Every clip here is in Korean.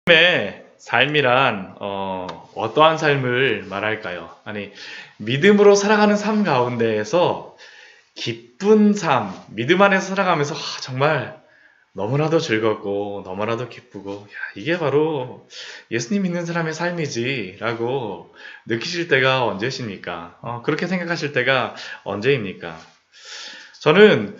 믿음의 삶이란 어떠한 삶을 말할까요? 아니, 믿음으로 살아가는 삶 가운데에서 기쁜 삶, 믿음 안에서 살아가면서 정말 너무나도 즐겁고 너무나도 기쁘고 이게 바로 예수님 믿는 사람의 삶이지라고 느끼실 때가 언제십니까? 그렇게 생각하실 때가 언제입니까? 저는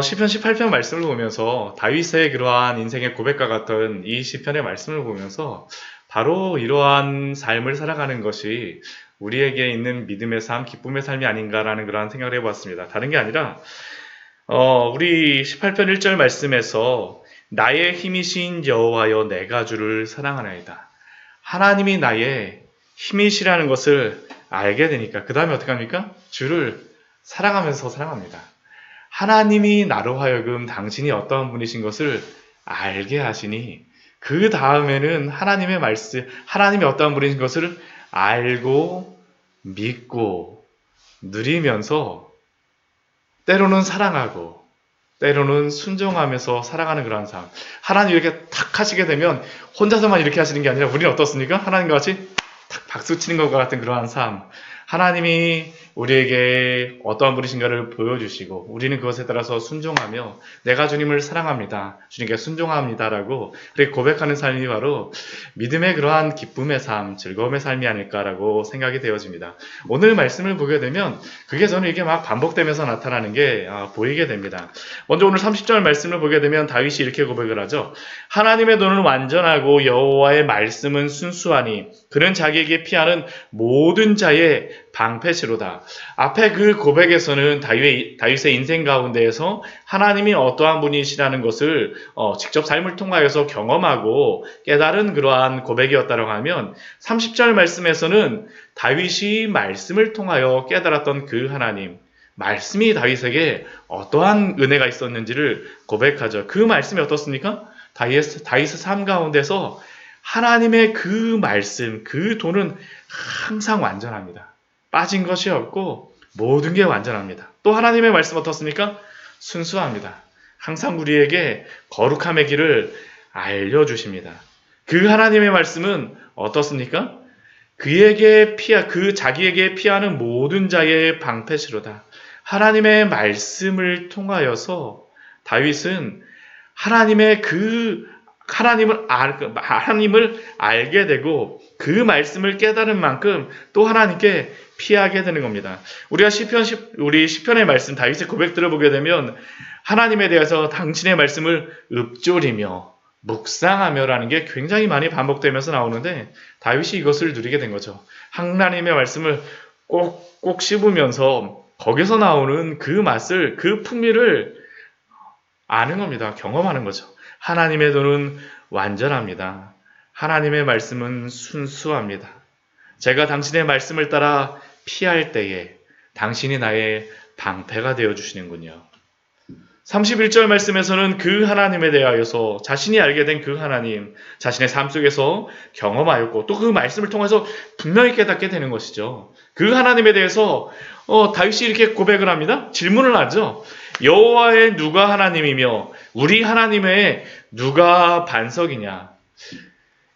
시편 18편 말씀을 보면서 다윗의 그러한 인생의 고백과 같은 이 시편의 말씀을 보면서 바로 이러한 삶을 살아가는 것이 우리에게 있는 믿음의 삶, 기쁨의 삶이 아닌가라는 그러한 생각을 해보았습니다. 다른 게 아니라 우리 18편 1절 말씀에서 나의 힘이신 여호와여 내가 주를 사랑하나이다. 하나님이 나의 힘이시라는 것을 알게 되니까 그 다음에 어떻게 합니까? 주를 사랑하면서 사랑합니다. 하나님이 나로 하여금 당신이 어떠한 분이신 것을 알게 하시니 그 다음에는 하나님의 말씀, 하나님이 어떠한 분이신 것을 알고 믿고 누리면서 때로는 사랑하고 때로는 순종하면서 살아가는 그러한 삶. 하나님 이렇게 탁 하시게 되면 혼자서만 이렇게 하시는 게 아니라 우리는 어떻습니까? 하나님과 같이 탁 박수 치는 것과 같은 그러한 삶. 하나님이 우리에게 어떠한 분이신가를 보여주시고 우리는 그것에 따라서 순종하며 내가 주님을 사랑합니다. 주님께 순종합니다라고 그렇게 고백하는 삶이 바로 믿음의 그러한 기쁨의 삶, 즐거움의 삶이 아닐까라고 생각이 되어집니다. 오늘 말씀을 보게 되면 그게 저는 이게 막 반복되면서 나타나는 게 보이게 됩니다. 먼저 오늘 30절 말씀을 보게 되면 다윗이 이렇게 고백을 하죠. 하나님의 도는 완전하고 여호와의 말씀은 순수하니 그는 자기에게 피하는 모든 자의 방패시로다. 앞에 그 고백에서는 다윗의 인생 가운데에서 하나님이 어떠한 분이시라는 것을 직접 삶을 통하여서 경험하고 깨달은 그러한 고백이었다고 하면 30절 말씀에서는 다윗이 말씀을 통하여 깨달았던 그 하나님, 말씀이 다윗에게 어떠한 은혜가 있었는지를 고백하죠. 그 말씀이 어떻습니까? 다윗의 삶 가운데서 하나님의 그 말씀, 그 도는 항상 완전합니다. 빠진 것이 없고 모든 게 완전합니다. 또 하나님의 말씀 어떻습니까? 순수합니다. 항상 우리에게 거룩함의 길을 알려주십니다. 그 하나님의 말씀은 어떻습니까? 자기에게 피하는 모든 자의 방패시로다. 하나님의 말씀을 통하여서 다윗은 하나님을 알게 되고 그 말씀을 깨달은 만큼 또 하나님께 피하게 되는 겁니다. 우리 시편의 말씀, 다윗의 고백들을 보게 되면 하나님에 대해서 당신의 말씀을 읊조리며 묵상하며라는 게 굉장히 많이 반복되면서 나오는데 다윗이 이것을 누리게 된 거죠. 하나님의 말씀을 꼭 씹으면서 거기서 나오는 그 맛을, 그 풍미를 아는 겁니다. 경험하는 거죠. 하나님의 도는 완전합니다. 하나님의 말씀은 순수합니다. 제가 당신의 말씀을 따라 피할 때에 당신이 나의 방패가 되어주시는군요. 31절 말씀에서는 그 하나님에 대하여서 자신이 알게 된 그 하나님, 자신의 삶 속에서 경험하였고 또 그 말씀을 통해서 분명히 깨닫게 되는 것이죠. 그 하나님에 대해서 다윗이 이렇게 고백을 합니다. 질문을 하죠. 여호와의 누가 하나님이며 우리 하나님의 누가 반석이냐.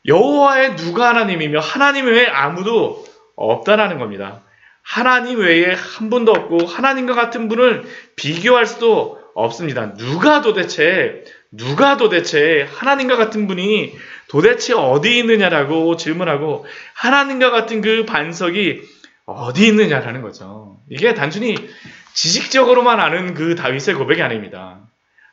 여호와의 누가 하나님이며 하나님 외에 아무도 없다라는 겁니다. 하나님 외에 한 분도 없고 하나님과 같은 분을 비교할 수도 없습니다. 누가 도대체 하나님과 같은 분이 도대체 어디 있느냐라고 질문하고 하나님과 같은 그 반석이 어디 있느냐라는 거죠. 이게 단순히 지식적으로만 아는 그 다윗의 고백이 아닙니다.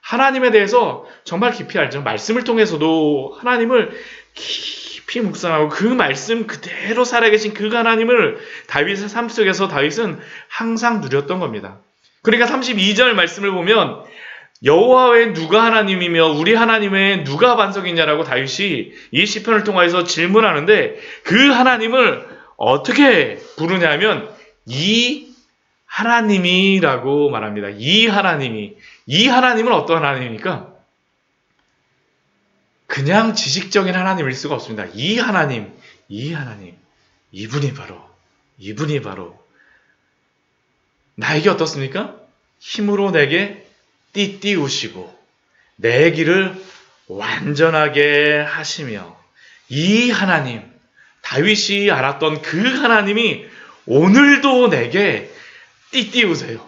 하나님에 대해서 정말 깊이 알죠. 말씀을 통해서도 하나님을 깊이 묵상하고 그 말씀 그대로 살아계신 그 하나님을 다윗의 삶 속에서 다윗은 항상 누렸던 겁니다. 그러니까 32절 말씀을 보면 여호와 외에 누가 하나님이며 우리 하나님 외에 누가 반석이냐라고 다윗이 이 시편을 통해서 질문하는데 그 하나님을 어떻게 부르냐면 이 하나님이라고 말합니다. 이 하나님은 어떤 하나님입니까? 그냥 지식적인 하나님일 수가 없습니다. 이 하나님, 이분이 바로 나에게 어떻습니까? 힘으로 내게 띠띠우시고 내 길을 완전하게 하시며 이 하나님, 다윗이 알았던 그 하나님이 오늘도 내게 띠띠우세요.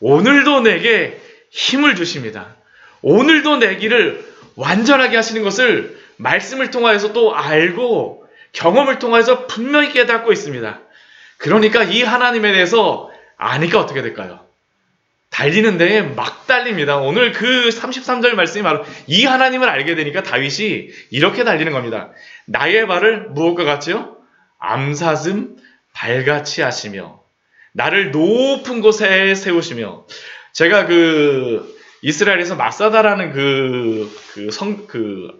오늘도 내게 힘을 주십니다. 오늘도 내 길을 완전하게 하시는 것을 말씀을 통하여서 또 알고 경험을 통하여서 분명히 깨닫고 있습니다. 그러니까 이 하나님에 대해서 아니까 어떻게 될까요? 달리는 데에 막 달립니다. 오늘 그 33절 말씀이 바로 이 하나님을 알게 되니까 다윗이 이렇게 달리는 겁니다. 나의 발을 무엇과 같이요? 암사슴 발같이 하시며 나를 높은 곳에 세우시며. 제가 이스라엘에서 마사다라는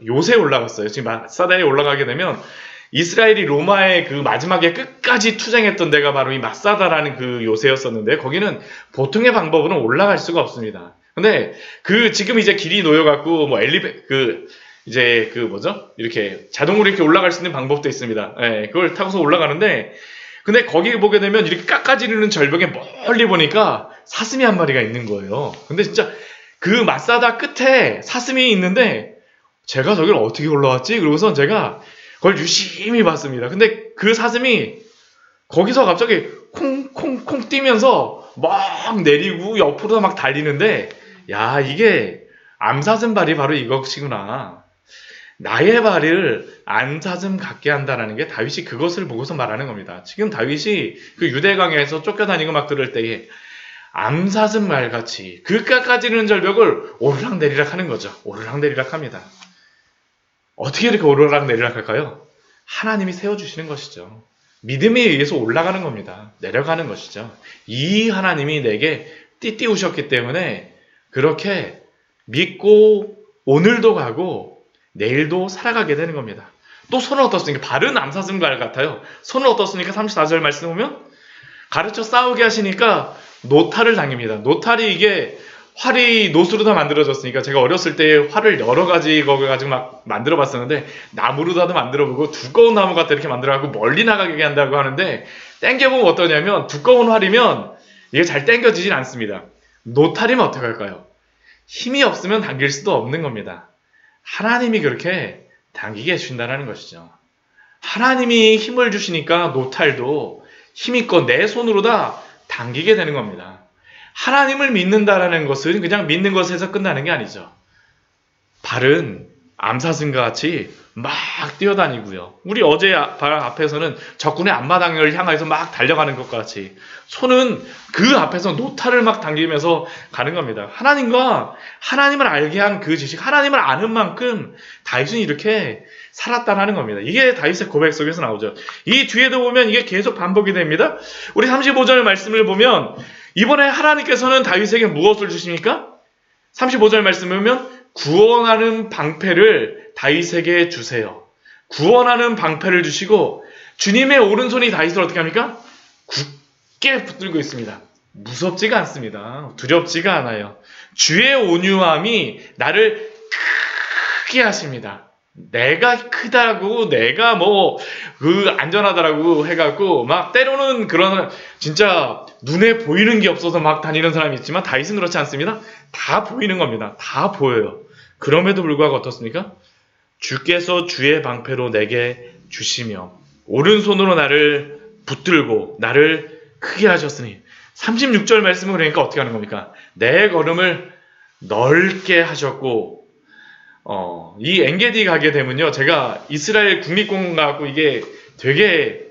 요새에 올라갔어요. 지금 마사다에 올라가게 되면 이스라엘이 로마의 그 마지막에 끝까지 투쟁했던 데가 바로 이 마사다라는 그 요새였었는데, 거기는 보통의 방법으로는 올라갈 수가 없습니다. 근데 지금 이제 길이 놓여갖고 뭐 이렇게 자동으로 이렇게 올라갈 수 있는 방법도 있습니다. 예, 그걸 타고서 올라가는데, 근데 거기 보게 되면 이렇게 깎아지르는 절벽에 멀리 보니까 사슴이 한 마리가 있는 거예요. 근데 진짜 그 마사다 끝에 사슴이 있는데 제가 저길 어떻게 올라왔지? 그러고선 제가 그걸 유심히 봤습니다. 근데 그 사슴이 거기서 갑자기 콩콩콩 뛰면서 막 내리고 옆으로 막 달리는데, 야, 이게 암사슴 발이 바로 이것이구나. 나의 발을 암사슴 같게 한다라는 게 다윗이 그것을 보고서 말하는 겁니다. 지금 다윗이 그 유대강에서 쫓겨다니고 막 그럴 때에 암사슴 말같이 그 깎아지르는 절벽을 오르락내리락 하는 거죠. 오르락내리락 합니다. 어떻게 이렇게 오르락내리락 할까요? 하나님이 세워주시는 것이죠. 믿음에 의해서 올라가는 겁니다. 내려가는 것이죠. 이 하나님이 내게 띠띠우셨기 때문에 그렇게 믿고 오늘도 가고 내일도 살아가게 되는 겁니다. 또 손은 어떻습니까? 발은 암사슴발 같아요. 손은 어떻습니까? 34절 말씀 보면 가르쳐 싸우게 하시니까 노탈을 당깁니다. 노탈이 이게 활이 노수로 다 만들어졌으니까, 제가 어렸을 때 활을 여러 가지 거 가지고 막 만들어 봤었는데, 나무로다도 만들어 보고 두꺼운 나무 갖다 이렇게 만들어 갖고 멀리 나가게 한다고 하는데, 땡겨보면 어떠냐면 두꺼운 활이면 이게 잘 땡겨지진 않습니다. 노탈이면 어떻게 할까요? 힘이 없으면 당길 수도 없는 겁니다. 하나님이 그렇게 당기게 해주신다는 것이죠. 하나님이 힘을 주시니까 노탈도 힘있고 내 손으로 다 당기게 되는 겁니다. 하나님을 믿는다라는 것은 그냥 믿는 것에서 끝나는 게 아니죠. 발은 암사슴과 같이 막 뛰어다니고요. 우리 어제 발 앞에서는 적군의 앞마당을 향해서 막 달려가는 것 같이 손은 그 앞에서 노타를 막 당기면서 가는 겁니다. 하나님과 하나님을 알게 한 그 지식, 하나님을 아는 만큼 다윗은 이렇게 살았다는 겁니다. 이게 다윗의 고백 속에서 나오죠. 이 뒤에도 보면 이게 계속 반복이 됩니다. 우리 35절 말씀을 보면 이번에 하나님께서는 다윗에게 무엇을 주십니까? 35절 말씀을 보면 구원하는 방패를 다윗에게 주세요. 구원하는 방패를 주시고 주님의 오른손이 다윗을 어떻게 합니까? 굳게 붙들고 있습니다. 무섭지가 않습니다. 두렵지가 않아요. 주의 온유함이 나를 크게 하십니다. 내가 크다고, 내가 안전하다라고 해갖고, 막 때로는 그런, 진짜 눈에 보이는 게 없어서 막 다니는 사람이 있지만, 다윗은 그렇지 않습니다. 다 보이는 겁니다. 다 보여요. 그럼에도 불구하고 어떻습니까? 주께서 주의 방패로 내게 주시며, 오른손으로 나를 붙들고, 나를 크게 하셨으니, 36절 말씀을 그러니까 어떻게 하는 겁니까? 내 걸음을 넓게 하셨고, 이 엔게디 가게 되면요, 제가 이스라엘 국립공원 가고 이게 되게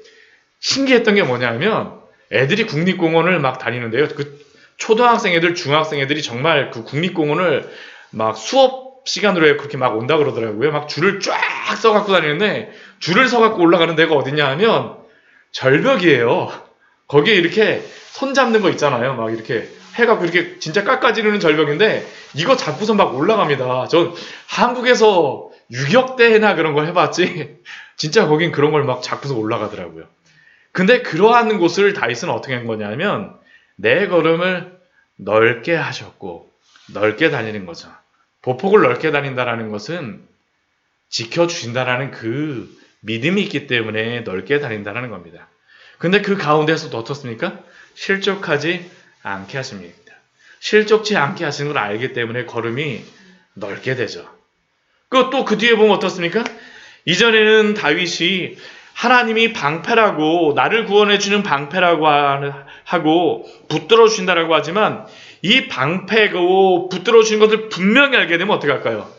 신기했던 게 뭐냐면, 애들이 국립공원을 막 다니는데요. 그 초등학생 애들, 중학생 애들이 정말 그 국립공원을 막 수업 시간으로 그렇게 막 온다 그러더라고요. 막 줄을 쫙 써갖고 다니는데, 줄을 서갖고 올라가는 데가 어디냐 하면 절벽이에요. 거기에 이렇게 손 잡는 거 있잖아요. 막 이렇게 해갖고 이렇게 진짜 깎아지르는 절벽인데, 이거 잡고서 막 올라갑니다. 전 한국에서 유격대나 그런 거 해봤지 진짜 거긴 그런 걸 막 잡고서 올라가더라고요. 근데 그러한 곳을 다윗은 어떻게 한 거냐면 내 걸음을 넓게 하셨고, 넓게 다니는 거죠. 보폭을 넓게 다닌다라는 것은 지켜주신다라는 그 믿음이 있기 때문에 넓게 다닌다라는 겁니다. 근데 그 가운데서도 어떻습니까? 실족하지 않게 하십니다. 실족치 않게 하시는 걸 알기 때문에 걸음이 넓게 되죠. 또 그 뒤에 보면 어떻습니까? 이전에는 다윗이 하나님이 방패라고, 나를 구원해주는 방패라고 하고 붙들어 주신다라고 하지만, 이 방패고 붙들어 주신 것을 분명히 알게 되면 어떻게 할까요?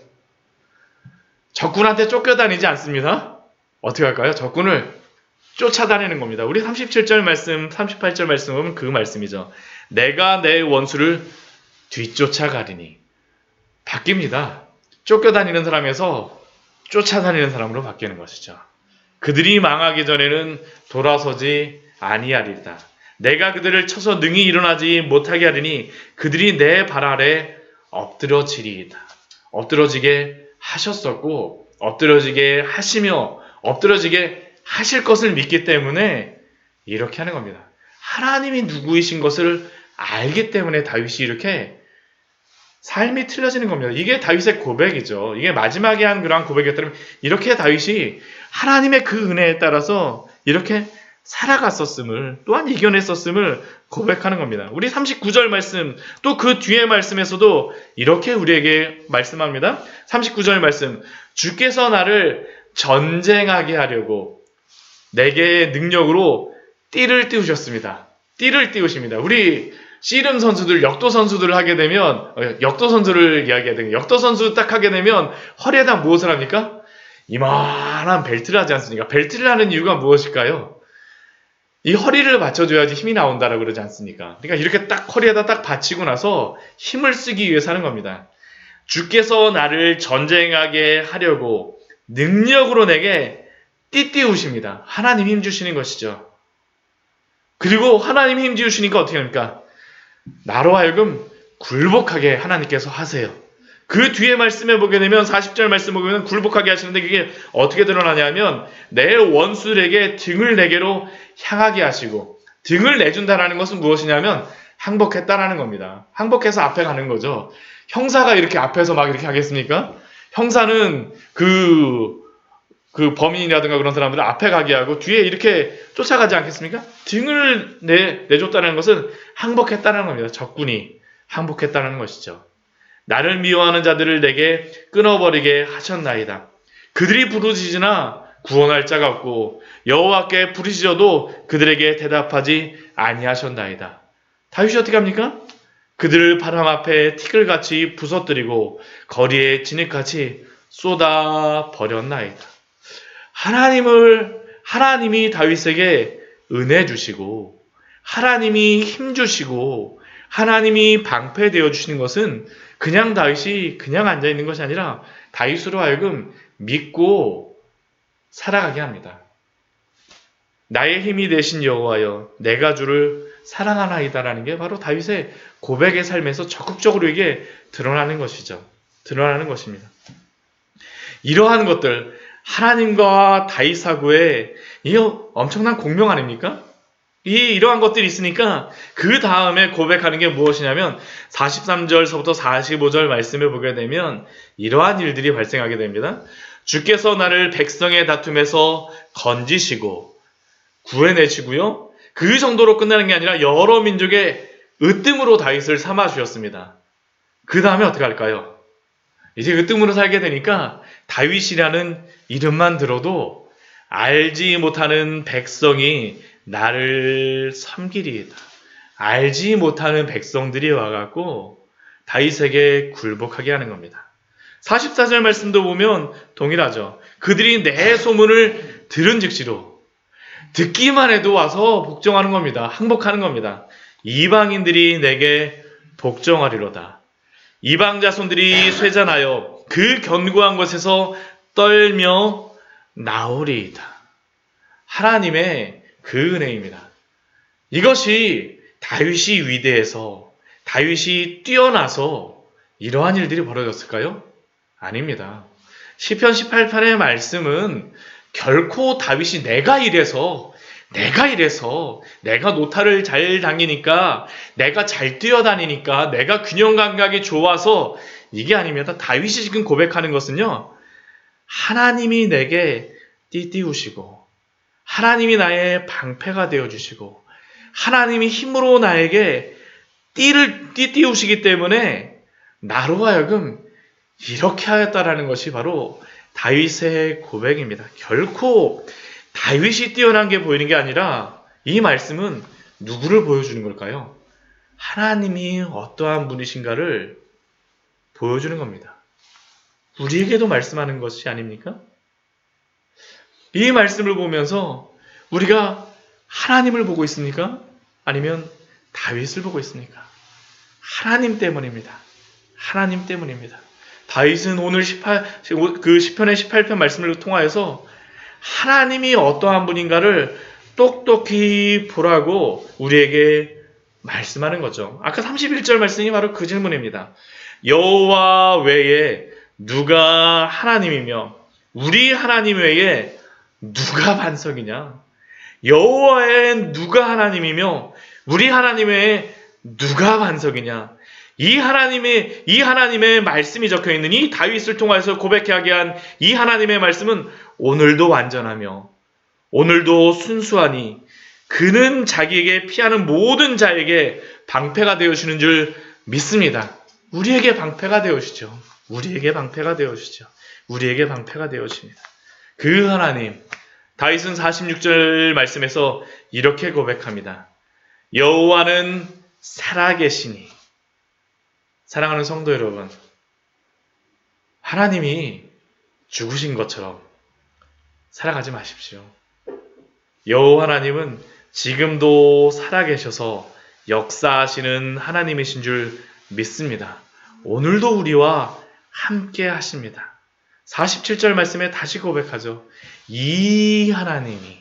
적군한테 쫓겨다니지 않습니다. 어떻게 할까요? 적군을 쫓아다니는 겁니다. 우리 37절 말씀, 38절 말씀 보면 그 말씀이죠. 내가 내 원수를 뒤쫓아가리니. 바뀝니다. 쫓겨다니는 사람에서 쫓아다니는 사람으로 바뀌는 것이죠. 그들이 망하기 전에는 돌아서지 아니하리다. 내가 그들을 쳐서 능히 일어나지 못하게 하리니 그들이 내 발 아래 엎드러지리이다. 엎드러지게 하셨었고 엎드러지게 하시며 엎드러지게 하실 것을 믿기 때문에 이렇게 하는 겁니다. 하나님이 누구이신 것을 알기 때문에 다윗이 이렇게 삶이 틀려지는 겁니다. 이게 다윗의 고백이죠. 이게 마지막에 한 그러한 고백이었다면 이렇게 다윗이 하나님의 그 은혜에 따라서 이렇게 살아갔었음을, 또한 이겨냈었음을 고백하는 겁니다. 우리 39절 말씀, 또 그 뒤에 말씀에서도 이렇게 우리에게 말씀합니다. 39절 말씀, 주께서 나를 전쟁하게 하려고 내게 능력으로 띠를 띄우셨습니다. 띠를 띄우십니다. 우리 씨름 선수들, 역도 선수들을 하게 되면, 역도 선수를 이야기해야 되는, 역도 선수 딱 하게 되면 허리에다 무엇을 합니까? 이만한 벨트를 하지 않습니까? 벨트를 하는 이유가 무엇일까요? 이 허리를 받쳐줘야지 힘이 나온다라고 그러지 않습니까? 그러니까 이렇게 딱 허리에다 딱 받치고 나서 힘을 쓰기 위해서 하는 겁니다. 주께서 나를 전쟁하게 하려고 능력으로 내게 띠띠우십니다. 하나님 힘 주시는 것이죠. 그리고 하나님 힘 주시니까 어떻게 합니까? 나로 하여금 굴복하게 하나님께서 하세요. 그 뒤에 말씀에 보게 되면 40절 말씀 보면 굴복하게 하시는데 그게 어떻게 드러나냐면 내 원수에게 등을 내게로 향하게 하시고, 등을 내준다라는 것은 무엇이냐면 항복했다라는 겁니다. 항복해서 앞에 가는 거죠. 형사가 이렇게 앞에서 막 이렇게 하겠습니까? 형사는 그 범인이라든가 그런 사람들을 앞에 가게 하고 뒤에 이렇게 쫓아가지 않겠습니까? 등을 내줬다는 것은 항복했다는 겁니다. 적군이 항복했다는 것이죠. 나를 미워하는 자들을 내게 끊어버리게 하셨나이다. 그들이 부르짖으나 구원할 자가 없고 여호와께 부르짖어도 그들에게 대답하지 아니하셨나이다. 다윗이 어떻게 합니까? 그들을 바람 앞에 티끌같이 부서뜨리고 거리에 진흙같이 쏟아 버렸나이다. 하나님이 다윗에게 은혜 주시고, 하나님이 힘 주시고, 하나님이 방패 되어 주시는 것은 그냥 다윗이 그냥 앉아 있는 것이 아니라 다윗으로 하여금 믿고 살아가게 합니다. 나의 힘이 되신 여호와여, 내가 주를 사랑하나이다라는 게 바로 다윗의 고백의 삶에서 적극적으로 이게 드러나는 것이죠. 드러나는 것입니다. 이러한 것들, 하나님과 다윗 사구의 이 엄청난 공명 아닙니까? 이러한 것들이 있으니까 그 다음에 고백하는 게 무엇이냐면 43절서부터 45절 말씀을 보게 되면 이러한 일들이 발생하게 됩니다. 주께서 나를 백성의 다툼에서 건지시고 구해내시고요. 그 정도로 끝나는 게 아니라 여러 민족의 으뜸으로 다윗을 삼아주셨습니다. 그 다음에 어떻게 할까요? 이제 으뜸으로 살게 되니까 다윗이라는 이름만 들어도 알지 못하는 백성이 나를 섬기리이다. 알지 못하는 백성들이 와갖고 다윗에게 굴복하게 하는 겁니다. 44절 말씀도 보면 동일하죠. 그들이 내 소문을 들은 즉시로 듣기만 해도 와서 복종하는 겁니다. 항복하는 겁니다. 이방인들이 내게 복종하리로다. 이방 자손들이 쇠잔하여 그 견고한 곳에서 떨며 나오리이다. 하나님의 그 은혜입니다. 이것이 다윗이 위대해서, 다윗이 뛰어나서 이러한 일들이 벌어졌을까요? 아닙니다. 시편 18편의 말씀은 결코 다윗이 내가 이래서, 내가 노타를 잘 다니니까, 내가 잘 뛰어다니니까, 내가 균형 감각이 좋아서 이게 아닙니다. 다윗이 지금 고백하는 것은요, 하나님이 내게 띠띠우시고, 하나님이 나의 방패가 되어주시고, 하나님이 힘으로 나에게 띠띠우시기 때문에 나로 하여금 이렇게 하였다라는 것이 바로 다윗의 고백입니다. 결코 다윗이 뛰어난 게 보이는 게 아니라 이 말씀은 누구를 보여주는 걸까요? 하나님이 어떠한 분이신가를 보여주는 겁니다. 우리에게도 말씀하는 것이 아닙니까? 이 말씀을 보면서 우리가 하나님을 보고 있습니까? 아니면 다윗을 보고 있습니까? 하나님 때문입니다. 하나님 때문입니다. 다윗은 오늘 그 시편의 18편 말씀을 통하여서 하나님이 어떠한 분인가를 똑똑히 보라고 우리에게 말씀하는 거죠. 아까 31절 말씀이 바로 그 질문입니다. 여호와 외에 누가 하나님이며 우리 하나님 외에 누가 반석이냐? 여호와 외에 누가 하나님이며 우리 하나님 외에 누가 반석이냐? 이 하나님의 말씀이 적혀 있는 이 다윗을 통해서 고백하게 한 이 하나님의 말씀은 오늘도 완전하며 오늘도 순수하니 그는 자기에게 피하는 모든 자에게 방패가 되어주는 줄 믿습니다. 우리에게 방패가 되어주죠. 우리에게 방패가 되어주죠. 우리에게 방패가 되어줍니다. 그 하나님, 다윗은 46절 말씀에서 이렇게 고백합니다. 여호와는 살아계시니. 사랑하는 성도 여러분, 하나님이 죽으신 것처럼 살아가지 마십시오. 여호와 하나님은 지금도 살아계셔서 역사하시는 하나님이신 줄 믿습니다. 오늘도 우리와 함께 하십니다. 47절 말씀에 다시 고백하죠. 이 하나님이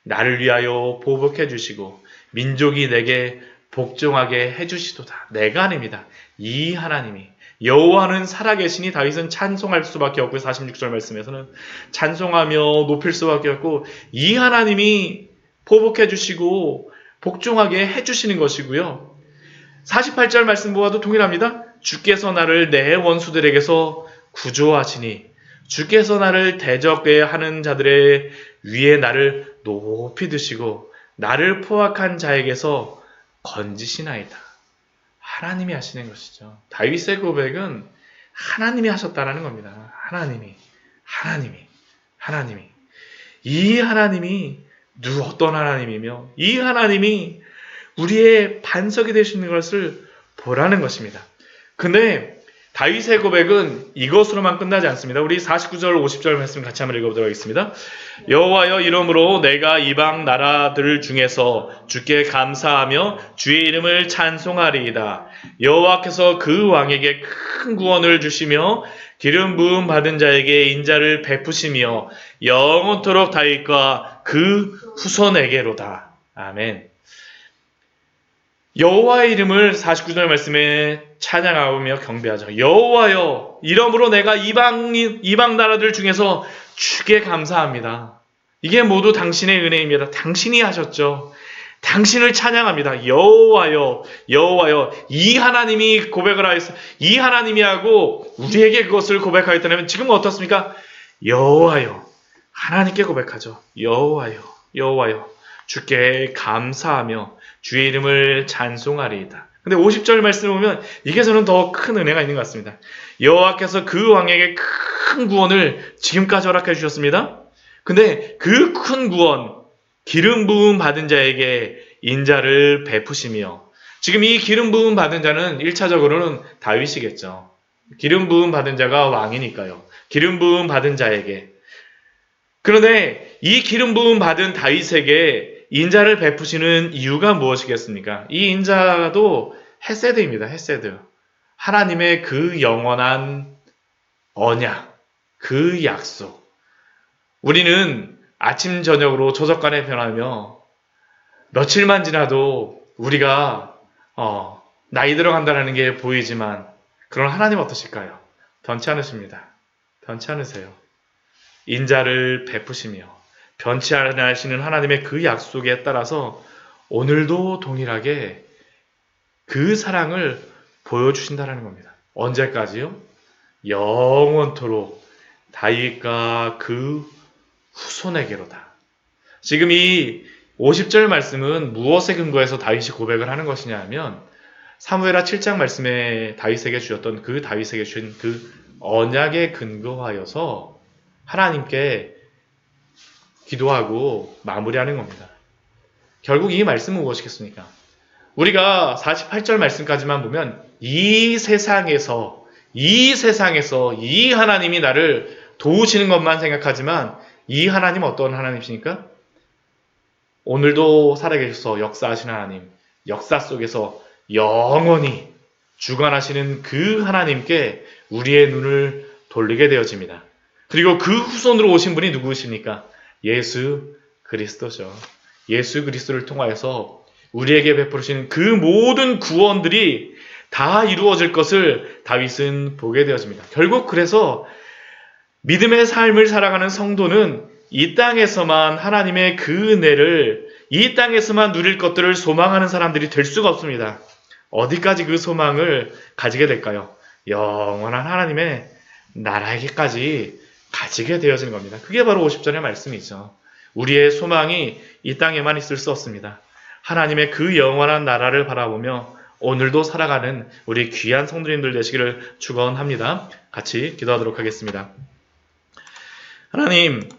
나를 위하여 보복해 주시고 민족이 내게 복종하게 해주시도다. 내가 아닙니다. 이 하나님이. 여호와는 살아계시니 다윗은 찬송할 수밖에 없고요. 46절 말씀에서는 찬송하며 높일 수밖에 없고 이 하나님이 보복해 주시고 복종하게 해주시는 것이고요. 48절 말씀과도 동일합니다. 주께서 나를 내 원수들에게서 구조하시니 주께서 나를 대적하는 자들의 위에 나를 높이 드시고 나를 포악한 자에게서 건지시나이다. 하나님이 하시는 것이죠. 다윗의 고백은 하나님이 하셨다라는 겁니다. 하나님이. 이 하나님이 어떤 하나님이며 이 하나님이 우리의 반석이 되시는 것을 보라는 것입니다. 근데 다윗의 고백은 이것으로만 끝나지 않습니다. 우리 49절 50절 말씀 같이 한번 읽어보도록 하겠습니다. 여호와여 이러므로 내가 이방 나라들 중에서 주께 감사하며 주의 이름을 찬송하리이다. 여호와께서 그 왕에게 큰 구원을 주시며 기름 부음 받은 자에게 인자를 베푸시며 영원토록 다윗과 그 후손에게로다. 아멘. 여호와의 이름을 49절 말씀에 찬양하며 경배하죠. 여호와여 이러므로 내가 이방 나라들 중에서 주께 감사합니다. 이게 모두 당신의 은혜입니다. 당신이 하셨죠. 당신을 찬양합니다. 여호와여 이 하나님이 고백을 하였어. 이 하나님이 하고 우리에게 그것을 고백하였다면 지금은 어떻습니까? 여호와여 하나님께 고백하죠. 여호와여 주께 감사하며 주의 이름을 찬송하리이다. 근데 50절 말씀을 보면 이게서는 더 큰 은혜가 있는 것 같습니다. 여호와께서 그 왕에게 큰 구원을 지금까지 허락해 주셨습니다. 근데 그 큰 구원, 기름 부음 받은 자에게 인자를 베푸시며 지금 이 기름 부음 받은 자는 1차적으로는 다윗이겠죠. 기름 부음 받은 자가 왕이니까요. 기름 부음 받은 자에게. 그런데 이 기름 부음 받은 다윗에게 인자를 베푸시는 이유가 무엇이겠습니까? 이 인자도 헤세드입니다. 헤세드. 하나님의 그 영원한 언약, 그 약속. 우리는 아침 저녁으로 조석간에 변하며 며칠만 지나도 우리가 나이 들어간다는 게 보이지만 그런 하나님 어떠실까요? 변치 않으십니다. 변치 않으세요. 인자를 베푸시며 변치 않으시는 하나님의 그 약속에 따라서 오늘도 동일하게 그 사랑을 보여주신다는 겁니다. 언제까지요? 영원토록 다윗과 그 후손에게로다. 지금 이 50절 말씀은 무엇에 근거해서 다윗이 고백을 하는 것이냐 하면 사무엘하 7장 말씀에 다윗에게 주셨던 그 다윗에게 주신 그 언약에 근거하여서 하나님께 기도하고 마무리하는 겁니다. 결국 이 말씀은 무엇이겠습니까? 우리가 48절 말씀까지만 보면 이 세상에서 이 하나님이 나를 도우시는 것만 생각하지만 이 하나님 어떤 하나님이십니까? 오늘도 살아계셔서 역사하시는 하나님, 역사 속에서 영원히 주관하시는 그 하나님께 우리의 눈을 돌리게 되어집니다. 그리고 그 후손으로 오신 분이 누구십니까? 예수 그리스도죠. 예수 그리스도를 통하여서 우리에게 베풀으시는 그 모든 구원들이 다 이루어질 것을 다윗은 보게 되어집니다. 결국 그래서 믿음의 삶을 살아가는 성도는 이 땅에서만 하나님의 그 은혜를 이 땅에서만 누릴 것들을 소망하는 사람들이 될 수가 없습니다. 어디까지 그 소망을 가지게 될까요? 영원한 하나님의 나라에게까지 가지게 되어지는 겁니다. 그게 바로 50절의 말씀이죠. 우리의 소망이 이 땅에만 있을 수 없습니다. 하나님의 그 영원한 나라를 바라보며 오늘도 살아가는 우리 귀한 성도님들 되시기를 축원합니다. 같이 기도하도록 하겠습니다. 하나님,